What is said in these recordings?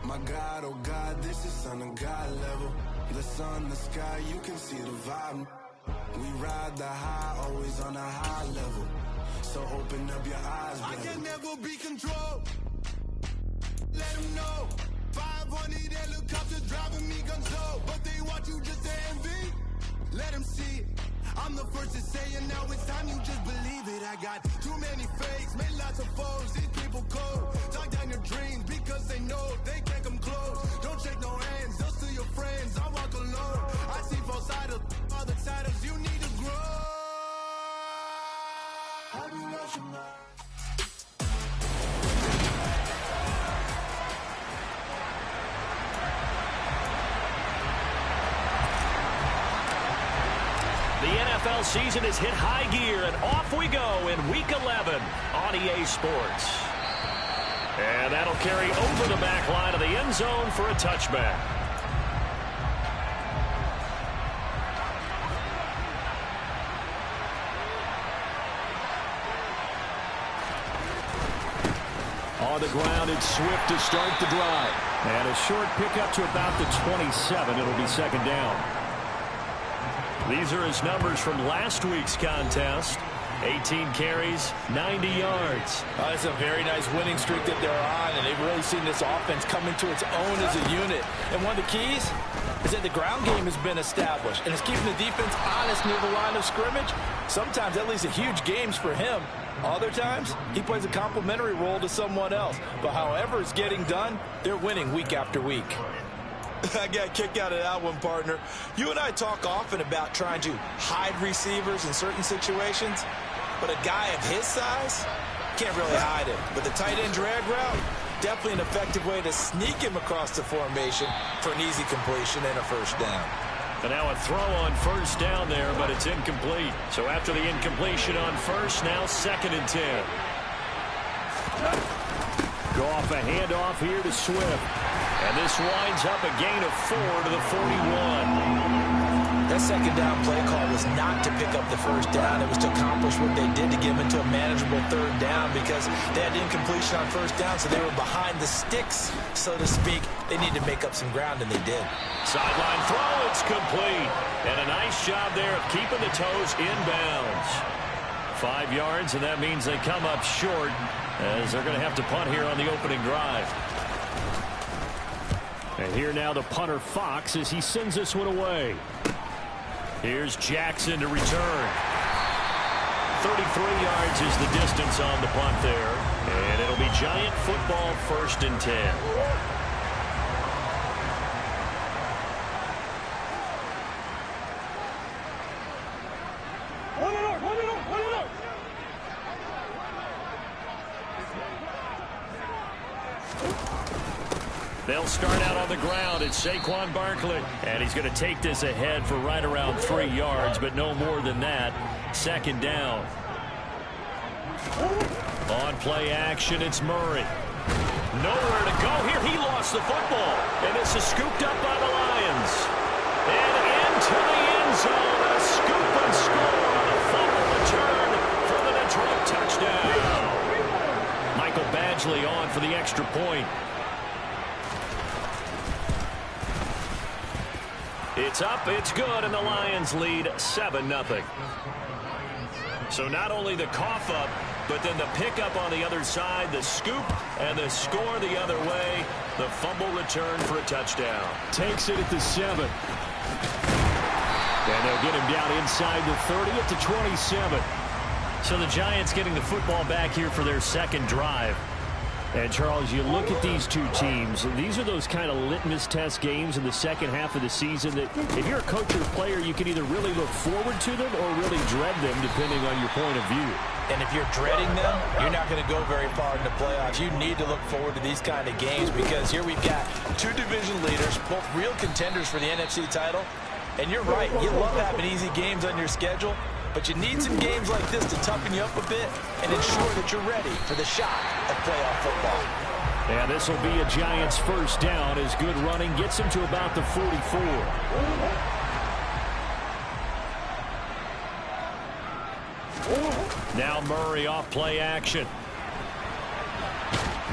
My God, oh God, this is on a God level. The sun, the sky, you can see the vibe. We ride the high, always on a high level. So open up your eyes, brother. I can never be controlled. Let them know. 500 helicopters driving me gonzo. But they want you just to envy. Let them see it. I'm the first to say it, now it's time you just believe it. I got too many fakes, made lots of foes. These people cold. Talk down your dreams because they know they can't come close. Don't shake no hands, just to your friends. I walk alone. I see false idols, other titles. You need to grow. Have you lost your mind? The NFL season has hit high gear, and off we go in Week 11 on EA Sports. And that'll carry over the back line of the end zone for a touchback. On the ground, it's Swift to start the drive. And a short pickup to about the 27. It'll be second down. These are his numbers from last week's contest. 18 carries, 90 yards. It's a very nice winning streak that they're on, and they've really seen this offense come into its own as a unit. And one of the keys is that the ground game has been established, and it's keeping the defense honest near the line of scrimmage. Sometimes that leads to huge games for him. Other times, he plays a complementary role to someone else. But however it's getting done, they're winning week after week. I got a kick out of that one, partner. You and I talk often about trying to hide receivers in certain situations, but a guy of his size can't really hide him. But the tight end drag route, definitely an effective way to sneak him across the formation for an easy completion and a first down. And now a throw on first down there, but it's incomplete. So after the incompletion on first, now 2nd and 10. Go off a handoff here to Swift. And this winds up a gain of 4 to the 41. That second down play call was not to pick up the first down. It was to accomplish what they did to give into a manageable third down because they had incompletion on first down, so they were behind the sticks, so to speak. They needed to make up some ground, and they did. Sideline throw, it's complete. And a nice job there of keeping the toes inbounds. 5 yards, and that means they come up short as they're going to have to punt here on the opening drive. And here now the punter Fox as he sends this one away. Here's Jackson to return. 33 yards is the distance on the punt there. And it'll be Giant football 1st and 10. They'll start out on the ground. It's Saquon Barkley. And he's going to take this ahead for right around 3 yards, but no more than that. 2nd down. On play action, it's Murray. Nowhere to go here. He lost the football. And this is scooped up by the Lions. And into the end zone. A scoop and score on a fumble return for the Detroit touchdown. Michael Badgley on for the extra point. It's up, it's good, and the Lions lead 7-0. So not only the cough up, but then the pickup on the other side, the scoop, and the score the other way. The fumble return for a touchdown. Takes it at the 7. And they'll get him down inside the 30 at the 27. So the Giants getting the football back here for their 2nd drive. And, Charles, you look at these two teams, these are those kind of litmus test games in the second half of the season that if you're a coach or player, you can either really look forward to them or really dread them, depending on your point of view. And if you're dreading them, you're not going to go very far in the playoffs. You need to look forward to these kind of games because here we've got 2 division leaders, both real contenders for the NFC title. And you're right, you love having easy games on your schedule. But you need some games like this to toughen you up a bit and ensure that you're ready for the shock of playoff football. And this will be a Giants 1st down as good running gets him to about the 44. Now Murray off play action.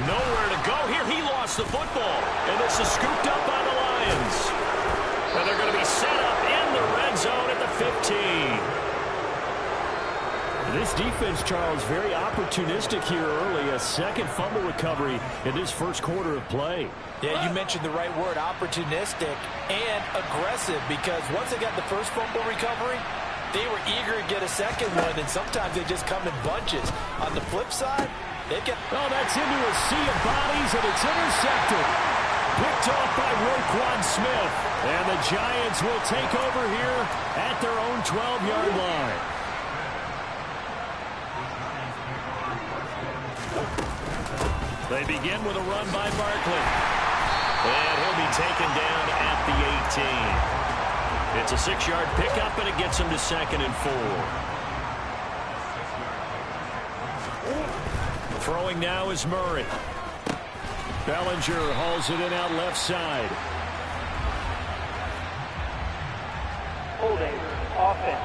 Nowhere to go here. He lost the football. And this is scooped up by the Lions. And they're going to be set up in the red zone at the 15. This defense, Charles, very opportunistic here early. A second fumble recovery in this first quarter of play. Yeah, you mentioned the right word, opportunistic and aggressive, because once they got the first fumble recovery, they were eager to get a second one, and sometimes they just come in bunches. On the flip side, they get... Oh, that's into a sea of bodies, and it's intercepted. Picked off by Roquan Smith. And the Giants will take over here at their own 12-yard line. They begin with a run by Barkley. And he'll be taken down at the 18. It's a 6-yard pickup, and it gets him to 2nd and 4. Throwing now is Murray. Bellinger hauls it in out left side. Holding offense.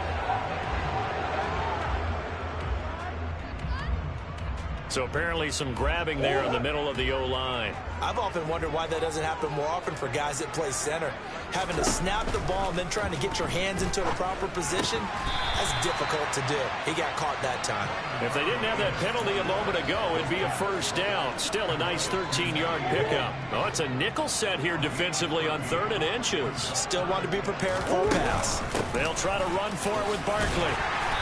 So apparently some grabbing there in the middle of the O-line. I've often wondered why that doesn't happen more often for guys that play center. Having to snap the ball and then trying to get your hands into the proper position, that's difficult to do. He got caught that time. If they didn't have that penalty a moment ago, it'd be a first down. Still a nice 13-yard pickup. Oh, it's a nickel set here defensively on 3rd and inches. Still want to be prepared for a pass. They'll try to run for it with Barkley.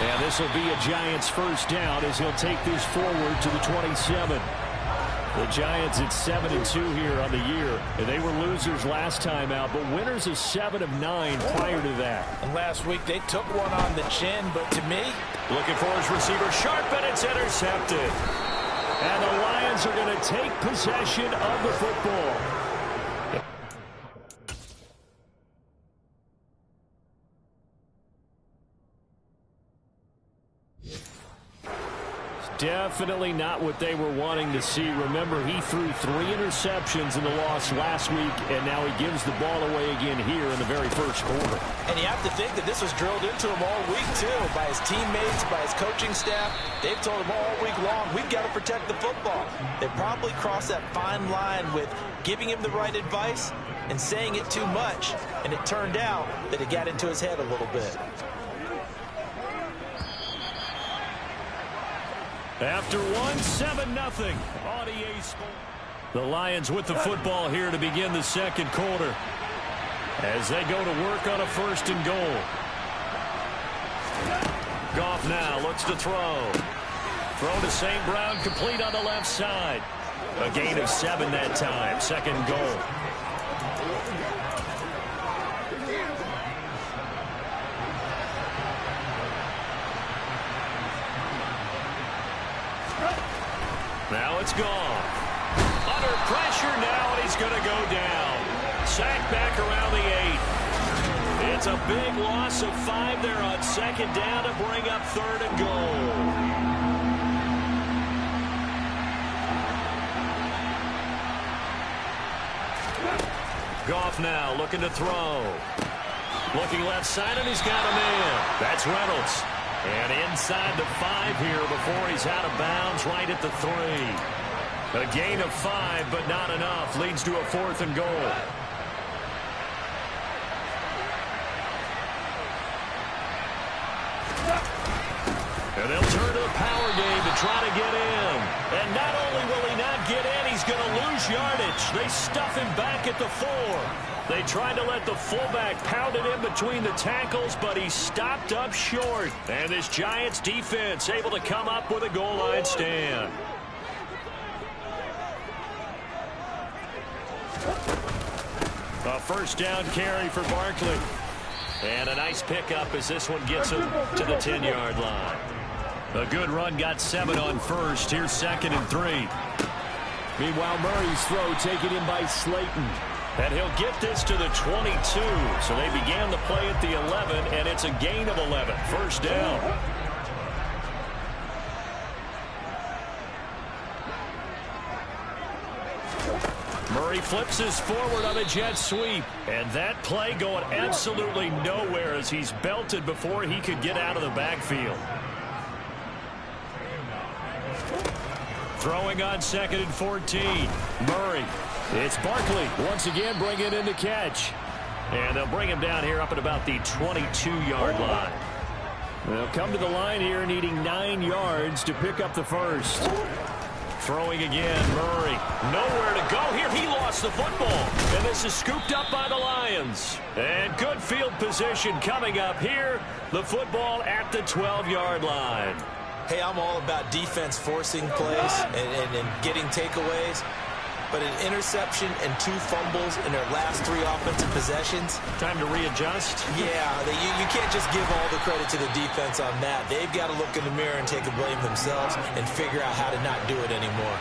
And this will be a Giants first down as he'll take this forward to the 27. The Giants at 7-2 here on the year. And they were losers last time out, but winners of 7 of 9 prior to that. And last week they took one on the chin, but to me... Looking for his receiver, sharp, and it's intercepted. And the Lions are going to take possession of the football. Definitely not what they were wanting to see. Remember, he threw 3 interceptions in the loss last week, and now he gives the ball away again here in the very first quarter. And you have to think that this was drilled into him all week, too, by his teammates, by his coaching staff. They've told him all week long, we've got to protect the football. They probably crossed that fine line with giving him the right advice and saying it too much, and it turned out that it got into his head a little bit. After 1-7-0 on EA Sports. The Lions with the football here to begin the second quarter as they go to work on a 1st and goal. Goff now looks to throw. Throw to St. Brown, complete on the left side. A gain of 7 that time, 2nd goal. Now it's gone. Under pressure now, and he's going to go down. Sacked back around the 8. It's a big loss of 5 there on 2nd down to bring up 3rd and goal. Goff now looking to throw. Looking left side, and he's got a man. That's Reynolds. And inside the 5 here before he's out of bounds right at the 3. A gain of 5, but not enough. Leads to a 4th and goal. And they'll turn to the power game to try to get in. And not only will he not get in, he's going to lose yardage. They stuff him back at the 4. They tried to let the fullback pound it in between the tackles, but he stopped up short. And this Giants defense able to come up with a goal line stand. A 1st down carry for Barkley. And a nice pickup as this one gets him to the 10-yard line. A good run got 7 on 1st. Here's 2nd and 3. Meanwhile, Murray's throw taken in by Slayton. And he'll get this to the 22. So they began the play at the 11, and it's a gain of 11. 1st down. Murray flips this forward on a jet sweep. And that play going absolutely nowhere as he's belted before he could get out of the backfield. Throwing on 2nd and 14. Murray. It's Barkley once again bringing in the catch. And they'll bring him down here up at about the 22-yard line. They'll come to the line here needing 9 yards to pick up the first. Throwing again, Murray. Nowhere to go here. He lost the football. And this is scooped up by the Lions. And good field position coming up here. The football at the 12-yard line. Hey, I'm all about defense forcing plays and getting takeaways. But an interception and 2 fumbles in their last 3 offensive possessions. Time to readjust? Yeah, you can't just give all the credit to the defense on that. They've got to look in the mirror and take the blame themselves and figure out how to not do it anymore.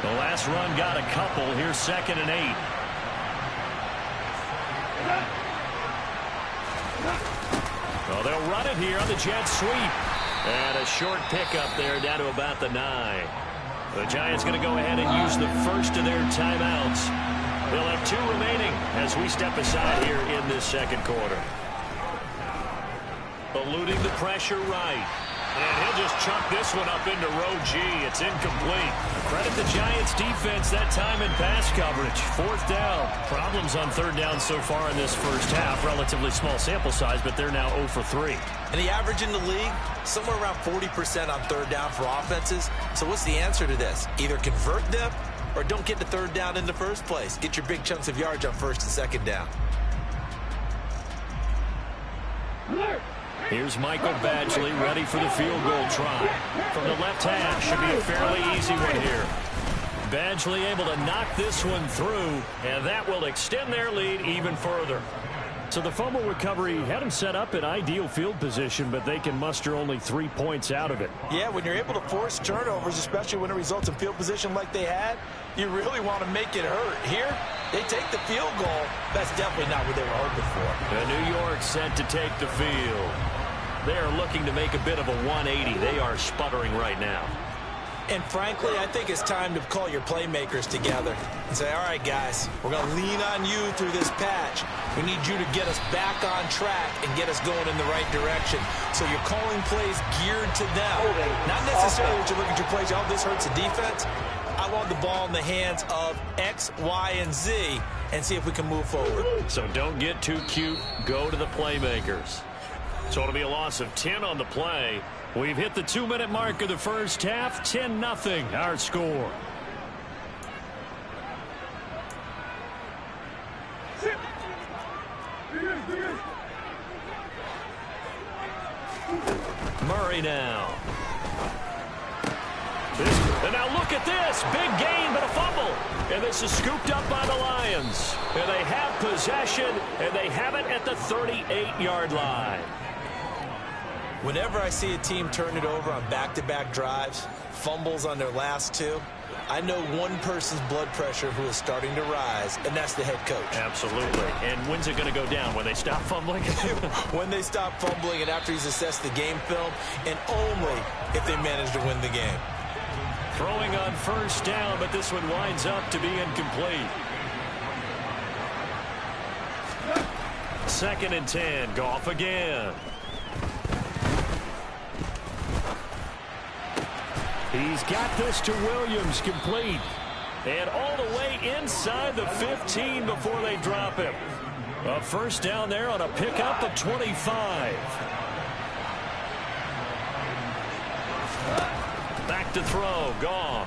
The last run got a couple. Here's 2nd and 8. Well, they'll run it here on the jet sweep. And a short pickup there down to about the 9. The Giants going to go ahead and use the first of their timeouts. They'll have 2 remaining as we step aside here in this second quarter. Eluding the pressure right. And he'll just chuck this one up into row G. It's incomplete. Credit the Giants defense that time in pass coverage. 4th down. Problems on 3rd down so far in this first half. Relatively small sample size, but they're now 0 for 3. And the average in the league, somewhere around 40% on 3rd down for offenses. So what's the answer to this? Either convert them or don't get the 3rd down in the first place. Get your big chunks of yards on 1st and 2nd down. Here's Michael Badgley ready for the field goal try. From the left hash, should be a fairly easy one here. Badgley able to knock this one through, and that will extend their lead even further. So the fumble recovery had them set up in ideal field position, but they can muster only 3 points out of it. Yeah, when you're able to force turnovers, especially when it results in field position like they had, you really want to make it hurt. Here, they take the field goal. That's definitely not what they were hoping for. New York set to take the field. They are looking to make a bit of a 180. They are sputtering right now. And frankly, I think it's time to call your playmakers together and say, all right, guys, we're going to lean on you through this patch. We need you to get us back on track and get us going in the right direction. So you're calling plays geared to them. Not necessarily that you look at your plays, oh, this hurts the defense. I want the ball in the hands of X, Y, and Z and see if we can move forward. So don't get too cute. Go to the playmakers. So it'll be a loss of 10 on the play. We've hit the 2-minute mark of the first half. 10-0 our score. Murray now. And now look at this. Big gain, but a fumble. And this is scooped up by the Lions. And they have possession, and they have it at the 38-yard line. Whenever I see a team turn it over on back-to-back drives, fumbles on their last 2, I know one person's blood pressure who is starting to rise, and that's the head coach. Absolutely. And when's it going to go down? When they stop fumbling? When they stop fumbling and after he's assessed the game film, and only if they manage to win the game. Throwing on 1st down, but this one winds up to be incomplete. 2nd and 10. Goff again. He's got this to Williams, complete. And all the way inside the 15 before they drop him. A 1st down there on a pickup of 25. Back to throw, Goff.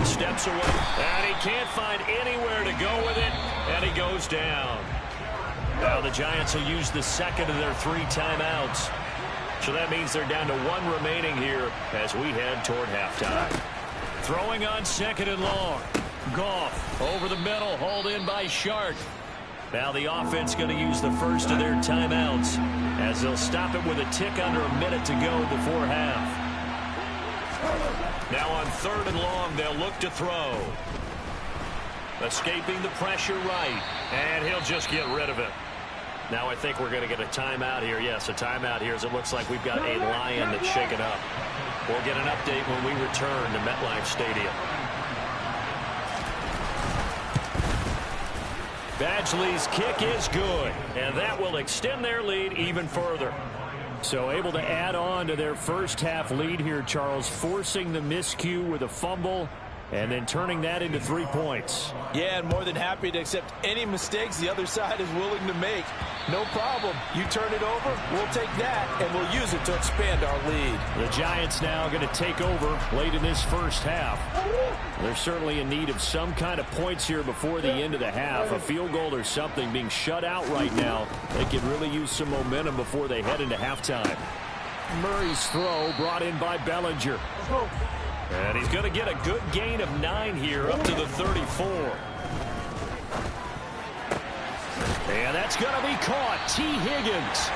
Steps away, and he can't find anywhere to go with it, and he goes down. Now the Giants will use the 2nd of their 3 timeouts. So that means they're down to 1 remaining here as we head toward halftime. Throwing on 2nd and long. Goff over the middle, hauled in by Shark. Now the offense going to use the first of their timeouts as they'll stop it with a tick under a minute to go before half. Now on 3rd and long, they'll look to throw. Escaping the pressure right, and he'll just get rid of it. Now I think we're going to get a timeout here. Yes, a timeout here as it looks like we've got a Lion that's shaken up. We'll get an update when we return to MetLife Stadium. Badgley's kick is good, and that will extend their lead even further. So able to add on to their first half lead here, Charles, forcing the miscue with a fumble and then turning that into 3 points. Yeah, and more than happy to accept any mistakes the other side is willing to make. No problem. You turn it over, we'll take that, and we'll use it to expand our lead. The Giants now going to take over late in this first half. They're certainly in need of some kind of points here before the end of the half. A field goal or something, being shut out right now. They could really use some momentum before they head into halftime. Murray's throw brought in by Bellinger. And he's going to get a good gain of 9 here up to the 34. And that's going to be caught. T. Higgins.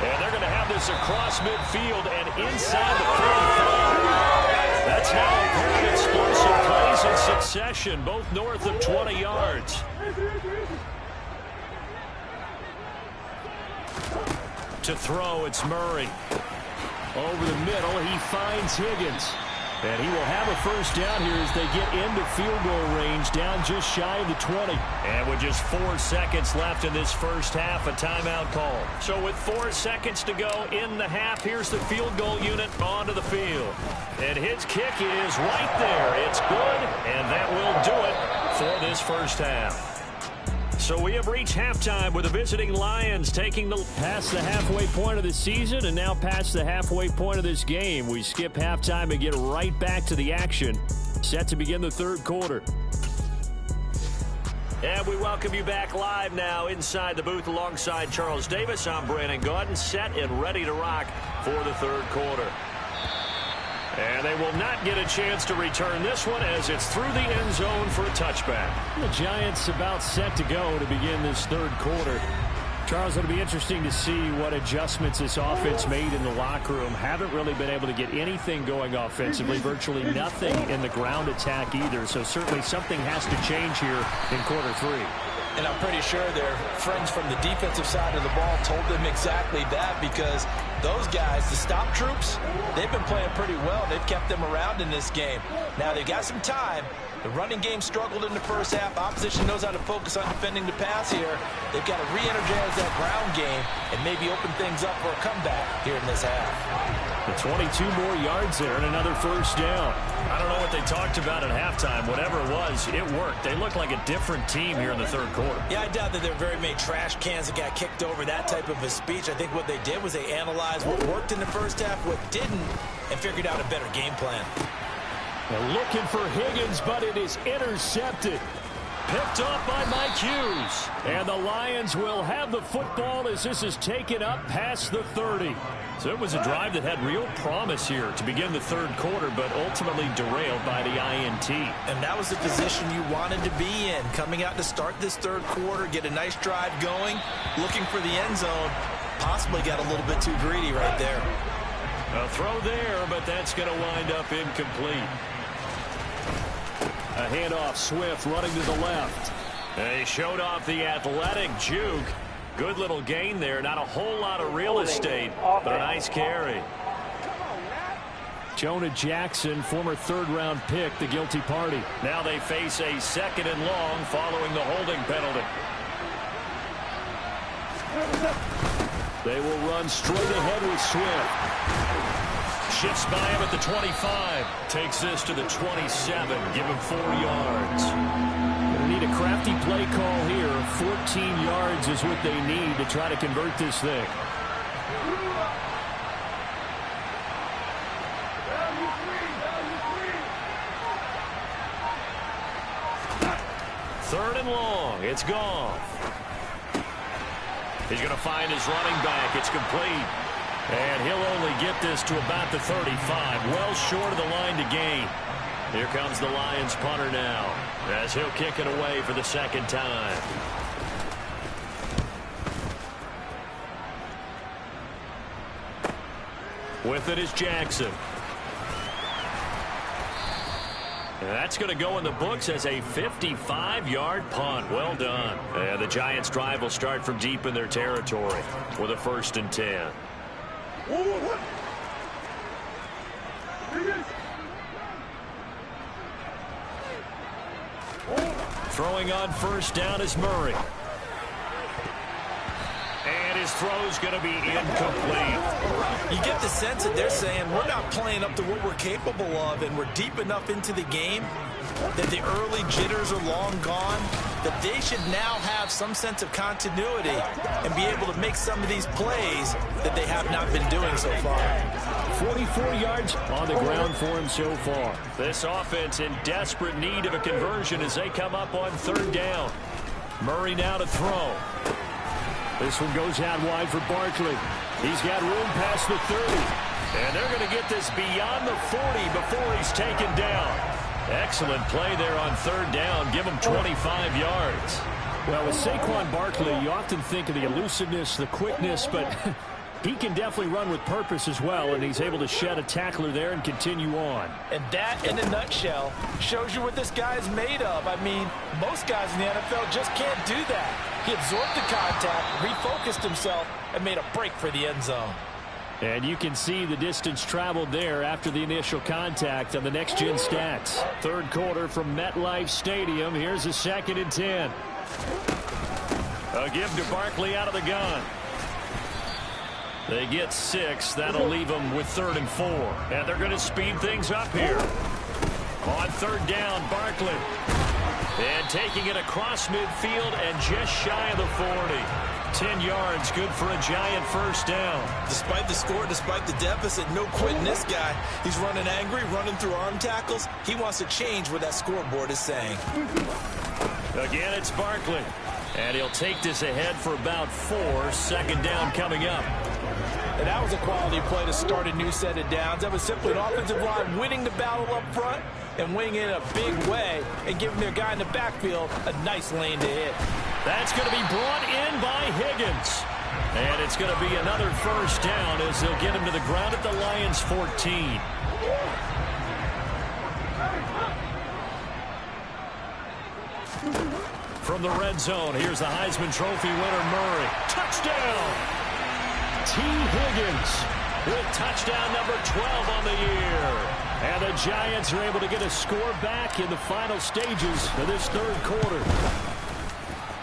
And they're going to have this across midfield and inside the 45. That's how a pair of explosive plays in succession, both north of 20 yards. To throw, it's Murray. Over the middle, he finds Higgins. And he will have a first down here as they get into field goal range, down just shy of the 20. And with just 4 seconds left in this first half, a timeout call. So with 4 seconds to go in the half, here's the field goal unit onto the field. And his kick is right there. It's good, and that will do it for this first half. So we have reached halftime with the visiting Lions taking the past the halfway point of the season and now past the halfway point of this game. We skip halftime and get right back to the action. Set to begin the third quarter. And we welcome you back live now inside the booth alongside Charles Davis. I'm Brandon Gaudin, set and ready to rock for the third quarter. And they will not get a chance to return this one as it's through the end zone for a touchback. The Giants about set to go to begin this third quarter. Charles, it'll be interesting to see what adjustments this offense made in the locker room. Haven't really been able to get anything going offensively, virtually nothing in the ground attack either. So certainly something has to change here in quarter 3. And I'm pretty sure their friends from the defensive side of the ball told them exactly that, because those guys, the stop troops, they've been playing pretty well. They've kept them around in this game. Now they've got some time. The running game struggled in the first half. Opposition knows how to focus on defending the pass here. They've got to re-energize that ground game and maybe open things up for a comeback here in this half. The 22 more yards there and another first down. I don't know what they talked about at halftime. Whatever it was, it worked. They look like a different team here in the third quarter. Yeah, I doubt that there were very many trash cans that got kicked over, that type of a speech. I think what they did was they analyzed what worked in the first half, what didn't, and figured out a better game plan. They're looking for Higgins, but it is intercepted. Picked off by Mike Hughes. And the Lions will have the football as this is taken up past the 30. So it was a drive that had real promise here to begin the third quarter, but ultimately derailed by the INT. And that was the position you wanted to be in. Coming out to start this third quarter, get a nice drive going, looking for the end zone. Possibly got a little bit too greedy right there. A throw there, but that's going to wind up incomplete. A handoff, Swift running to the left. They showed off the athletic juke. Good little gain there. Not a whole lot of real estate, but a nice carry. Jonah Jackson, former third-round pick, the guilty party. Now they face a second and long following the holding penalty. They will run straight ahead with Swift. Shifts by him at the 25. Takes this to the 27. Give him 4 yards. Going to need a crafty play call here. 14 yards is what they need to try to convert this thing. Third and long. It's gone. He's going to find his running back. It's complete. And he'll only get this to about the 35. Well short of the line to gain. Here comes the Lions punter now, as he'll kick it away for the second time. With it is Jackson. And that's going to go in the books as a 55-yard punt. Well done. And the Giants' drive will start from deep in their territory with a 1st and 10. Throwing on first down is Murray. And his throw's going to be incomplete. You get the sense that they're saying we're not playing up to what we're capable of, and we're deep enough into the game that the early jitters are long gone, that they should now have some sense of continuity and be able to make some of these plays that they have not been doing so far. 44 yards on the ground for him so far. This offense in desperate need of a conversion as they come up on third down. Murray now to throw. This one goes out wide for Barkley. He's got room past the 30. And they're going to get this beyond the 40 before he's taken down. Excellent play there on third down. Give him 25 yards. Well, with Saquon Barkley, you often think of the elusiveness, the quickness, but he can definitely run with purpose as well, and he's able to shed a tackler there and continue on. And that, in a nutshell, shows you what this guy is made of. I mean, most guys in the NFL just can't do that. He absorbed the contact, refocused himself, and made a break for the end zone. And you can see the distance traveled there after the initial contact on the next-gen stats. Third quarter from MetLife Stadium. Here's a 2nd and 10. A give to Barkley out of the gun. They get 6. That'll leave them with 3rd and 4. And they're going to speed things up here. On third down, Barkley. And taking it across midfield and just shy of the 40. 10 yards, good for a Giant first down. Despite the score, despite the deficit, no quitting this guy. He's running angry, running through arm tackles. He wants to change what that scoreboard is saying. Again, it's Barkley. And he'll take this ahead for about 4. 2nd down coming up. And that was a quality play to start a new set of downs. That was simply an offensive line winning the battle up front and winning it in a big way and giving their guy in the backfield a nice lane to hit. That's going to be brought in by Higgins. And it's going to be another first down as they'll get him to the ground at the Lions' 14. From the red zone, here's the Heisman Trophy winner, Murray. Touchdown! T. Higgins with touchdown number 12 on the year. And the Giants are able to get a score back in the final stages of this third quarter.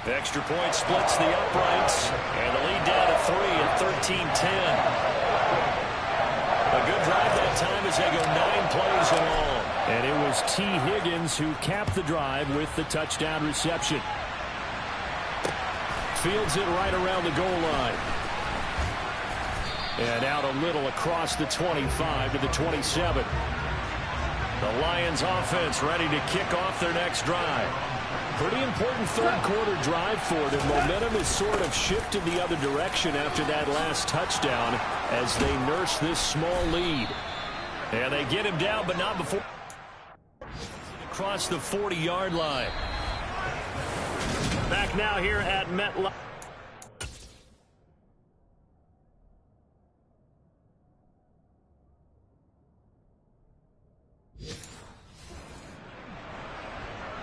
The extra point splits the uprights, and the lead down to 3 at 13-10. A good drive that time as they go 9 plays in all. And it was T. Higgins who capped the drive with the touchdown reception. Fields it right around the goal line. And out a little across the 25 to the 27. The Lions offense ready to kick off their next drive. Pretty important third quarter drive for them. Momentum has sort of shifted the other direction after that last touchdown as they nurse this small lead. And they get him down, but not before. Across the 40-yard line. Back now here at MetLife.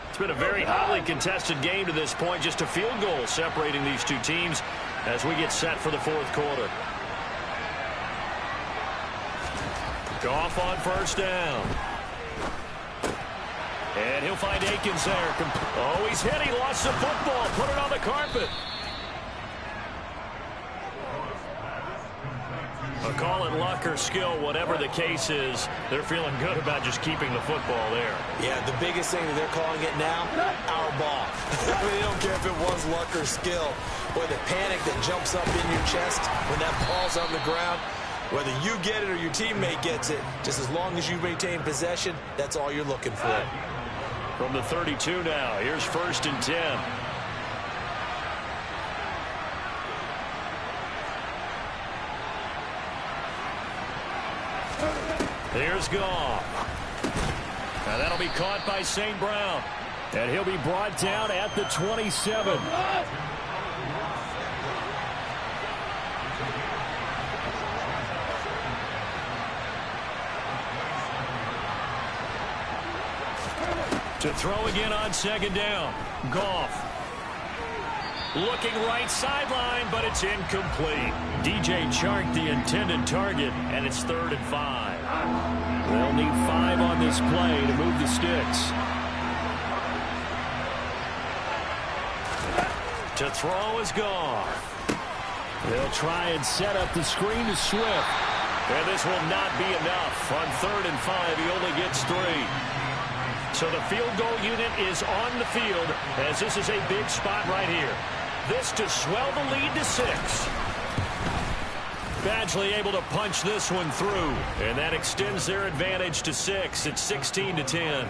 It's been a very hotly contested game to this point. Just a field goal separating these two teams as we get set for the fourth quarter. Goff on first down. And he'll find Akins there. Oh, he's hit. He lost the football. Put it on the carpet. A call it luck or skill, whatever the case is, they're feeling good about just keeping the football there. Yeah, the biggest thing that they're calling it now, our ball. They don't care if it was luck or skill, or the panic that jumps up in your chest when that ball's on the ground. Whether you get it or your teammate gets it, just as long as you maintain possession, that's all you're looking for. From the 32 now, here's 1st and 10. Here's Goff. And that'll be caught by St. Brown. And he'll be brought down at the 27. To throw again on 2nd down. Goff. Looking right sideline, but it's incomplete. DJ Chark, the intended target, and it's 3rd and 5. They'll need 5 on this play to move the sticks. To throw is Goff. They'll try and set up the screen to Swift. And this will not be enough. On 3rd and 5, he only gets 3. So the field goal unit is on the field as this is a big spot right here. This to swell the lead to 6. Badgley able to punch this one through, and that extends their advantage to 6. It's 16-10.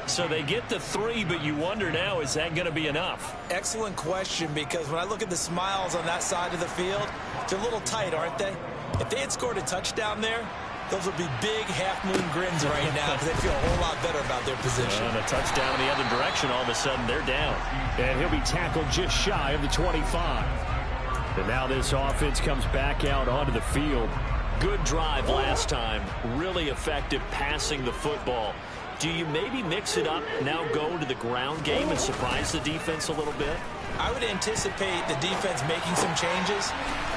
So they get the 3, but you wonder now, is that going to be enough? Excellent question, because when I look at the smiles on that side of the field, they're a little tight, aren't they? If they had scored a touchdown there, those would be big half-moon grins right now because they feel a whole lot better about their position. And a touchdown in the other direction, all of a sudden they're down. And he'll be tackled just shy of the 25. And now this offense comes back out onto the field. Good drive last time. Really effective passing the football. Do you maybe mix it up, now go to the ground game and surprise the defense a little bit? I would anticipate the defense making some changes,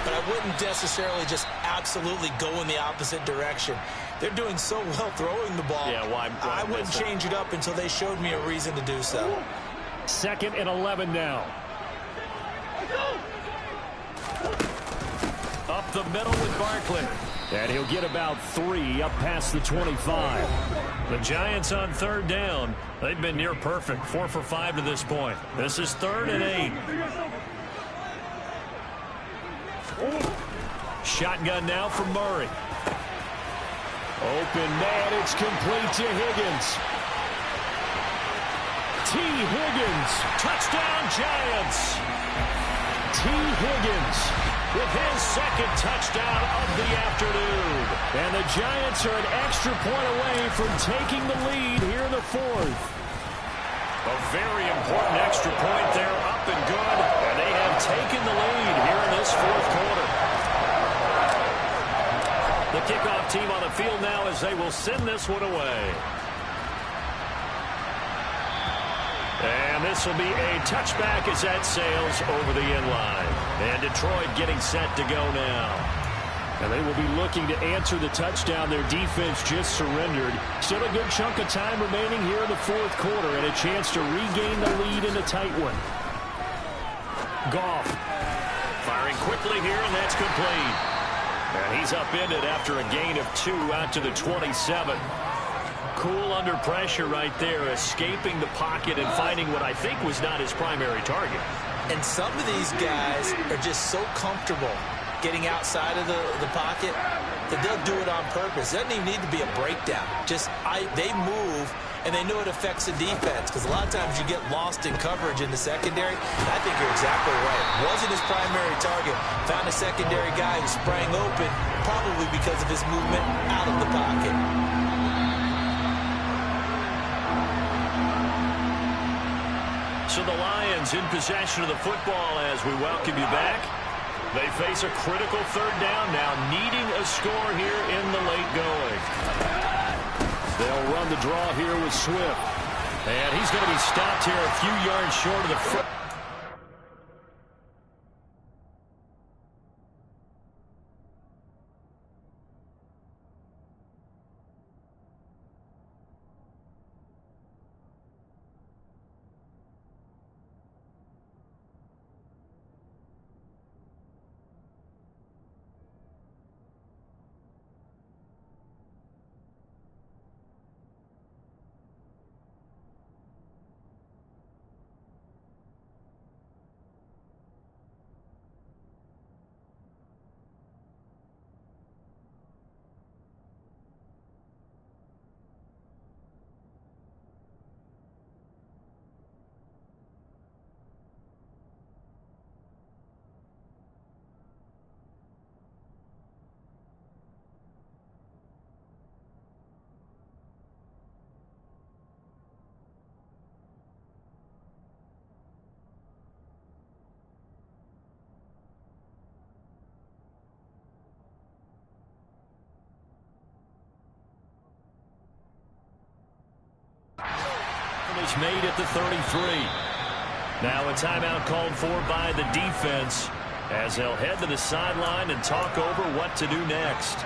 but I wouldn't necessarily just absolutely go in the opposite direction. They're doing so well throwing the ball. Yeah, why I wouldn't change it up until they showed me a reason to do so. 2nd and 11 now. Up the middle with Barkley. And he'll get about 3 up past the 25. The Giants on 3rd down. They've been near perfect. 4 for 5 to this point. This is 3rd and 8. Shotgun now for Murray. Open man. It's complete to Higgins. T. Higgins. Touchdown Giants. T. Higgins with his 2nd touchdown of the afternoon. And the Giants are an extra point away from taking the lead here in the 4th. A very important extra point there, up and good. And they have taken the lead here in this 4th quarter. The kickoff team on the field now as they will send this one away. And this will be a touchback as that sails over the end line. And Detroit getting set to go now. And they will be looking to answer the touchdown. Their defense just surrendered. Still a good chunk of time remaining here in the 4th quarter and a chance to regain the lead in a tight one. Goff firing quickly here, and that's complete. And he's upended after a gain of 2 out to the 27. Cool under pressure right there, escaping the pocket and finding what I think was not his primary target. And some of these guys are just so comfortable getting outside of the pocket that they'll do it on purpose. It doesn't even need to be a breakdown. They move, and they know it affects the defense because a lot of times you get lost in coverage in the secondary. And I think you're exactly right. Wasn't his primary target. Found a secondary guy who sprang open, probably because of his movement out of the pocket. So the Lions in possession of the football as we welcome you back. They face a critical 3rd down now, needing a score here in the late going. They'll run the draw here with Swift. And he's going to be stopped here a few yards short of the front. Is made at the 33. Now a timeout called for by the defense as they'll head to the sideline and talk over what to do next.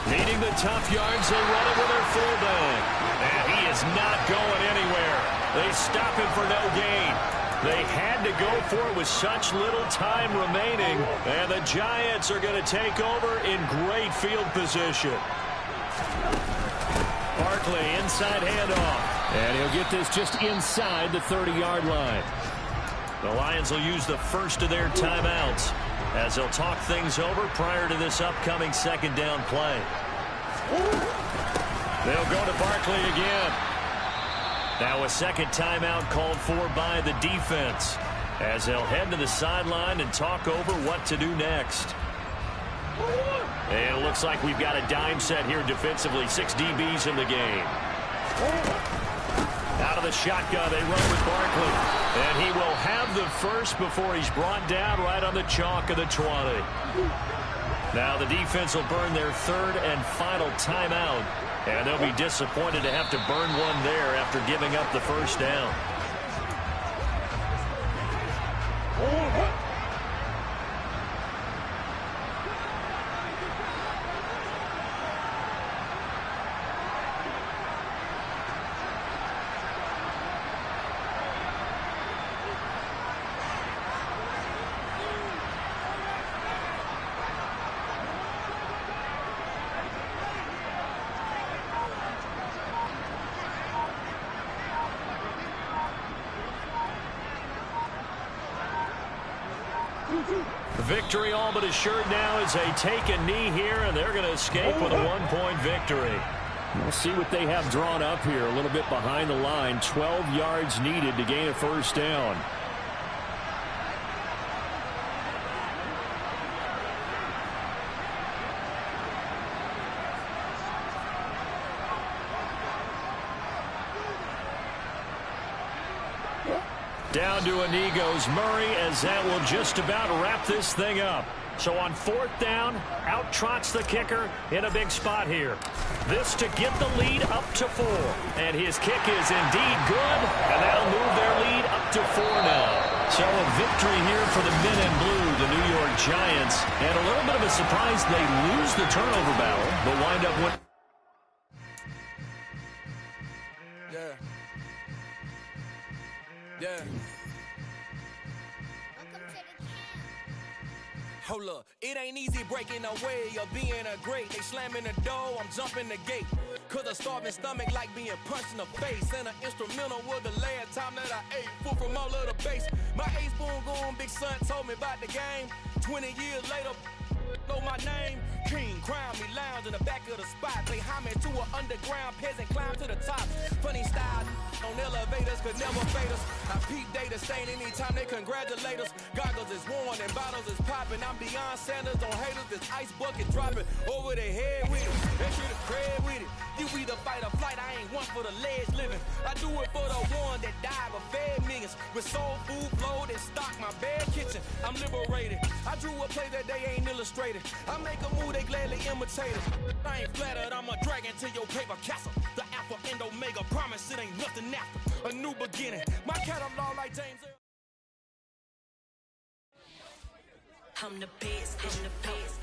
Needing the tough yards, they run it with their fullback. And he is not going anywhere. They stop him for no gain. They had to go for it with such little time remaining. And the Giants are going to take over in great field position. Barkley, inside handoff. And he'll get this just inside the 30-yard line. The Lions will use the first of their timeouts as they'll talk things over prior to this upcoming second down play. They'll go to Barkley again. Now a second timeout called for by the defense as they'll head to the sideline and talk over what to do next. And it looks like we've got a dime set here defensively. 6 DBs in the game. Out of the shotgun, they run with Barkley. And he will have the first before he's brought down right on the chalk of the 20. Now the defense will burn their third and final timeout. And they'll be disappointed to have to burn one there after giving up the first down. Victory all but assured now as they take a knee here, and they're going to escape with a 1-point victory. We'll see what they have drawn up here. A little bit behind the line. 12 yards needed to gain a first down. Down to a knee goes Murray, as that will just about wrap this thing up. So on fourth down, out trots the kicker in a big spot here. This to get the lead up to 4. And his kick is indeed good, and that'll move their lead up to 4 now. So a victory here for the men in blue, the New York Giants. And a little bit of a surprise, they lose the turnover battle, but wind up winning. Yeah. Hold up, it ain't easy breaking away or being a great. They slamming the door, I'm jumping the gate. Cause a starving stomach like being punched in the face. And an instrumental was the last time that I ate. Food from all of the base. My A-spoon going, big son told me about the game. 20 years later, know my name. King, crown me, lounge in the back of the spot. Play homage to an underground peasant, climb to the top. Funny style on elevators could never fade us. I peep data stain anytime they congratulate us. Goggles is worn and bottles is popping. I'm beyond Sanders on haters. This ice bucket dropping over their head with it. Extra the cred with it. You either fight or flight. I ain't one for the ledge living. I do it for the one that died but fed millions. With soul food flowed and stock my bad kitchen. I'm liberated. I drew a play that they ain't illustrated. I make a move, they gladly imitate it. I ain't flattered, I'm a dragon to your paper castle. The Alpha and Omega, promise it ain't nothing after. A new beginning. My catalog like James. I'm the best, I'm the best,